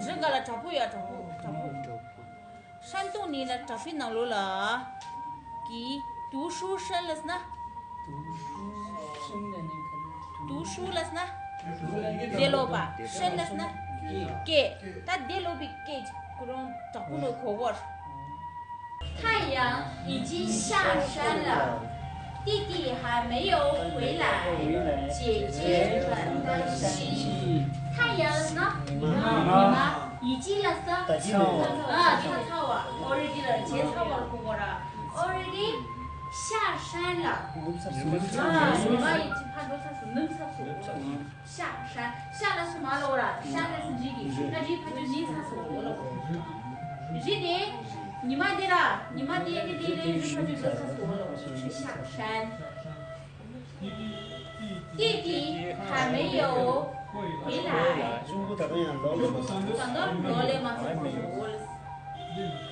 这个了，找不呀，找不。山东你呢？找不哪路了？给读书生了呢？读书了呢？第六吧，生了呢？给，但第六比给，可能找不到口味。太阳已经下山了，弟弟还没有回来，姐姐很担心。太阳呢？你吗？已经了噻？啊，你看啊 ，already 了，节操了，不过了 ，already 下山了。啊，我们已经判断它是能厕所了。下山，下了是嘛了了？下来是这个，那这判就能厕所了。这里。你妈的啦，你妈爹的爹的日本就上厕所了，去下山。弟弟还没有回来，等到老了嘛就回来了。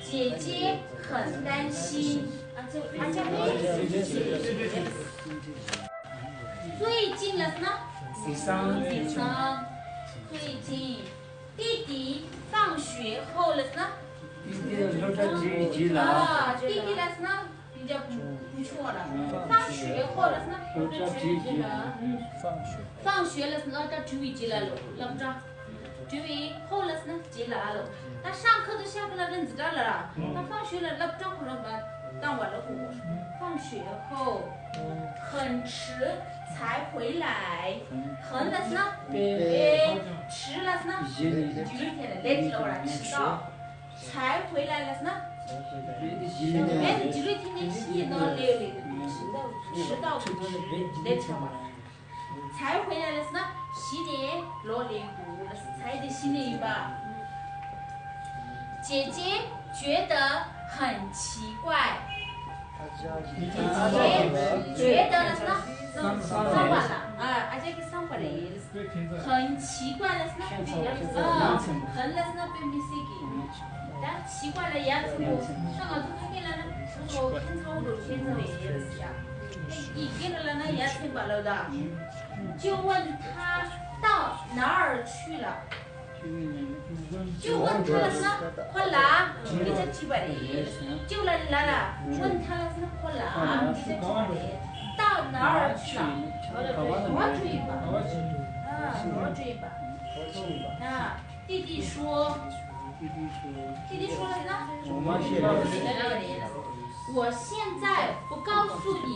姐姐很担心，阿家妹姐姐。最近了呢？最近，弟弟放学后了呢？弟弟来是呢，比较不错了。放学后了是呢，放学了是呢，到周一节来了，那不着？周一后了是呢，节来了。他上课都下课了，人知道了啦。他放学了，那不着可能把当晚了过。放学后很迟才回来，很了是呢，迟了是呢，9天了，late 了啦，迟到。才回来了是呢，别的几天天气呢累的，迟到累了嘛。才回来了是呢，洗脸落脸骨了是才的洗脸吧。姐姐觉得很奇怪，姐姐觉得了是呢，上班了啊，而且给上班了，很奇怪了是呢，很了是呢，被没谁给。但奇怪了样子我上个都看见了呢，我看超多片子也是呀，一见了那也挺罢了的，就问他到哪儿去了，就问他了是呢，快来，你这几百里，就来了，问他了是呢，快来，你这几百里，到哪儿去了？我追吧，我追吧，啊，弟弟说。弟弟说了什么？我现在不告诉你。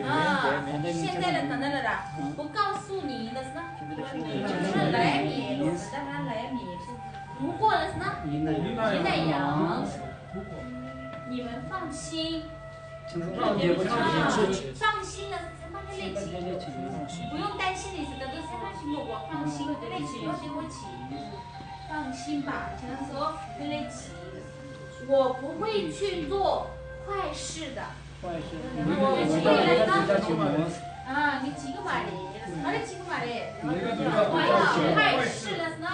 啊，现在的等等了，不告诉你的是呢，就是来米，让他来米。如果了是呢，你那样，你们放心。放心了，放在那起，不用担心的是的，都是放心我放心的那起，不要跟我起。放心吧，只能说跟得起。我不会去做坏事的。啊，你几个码的？哪里几个码的？我要坏事了是呢？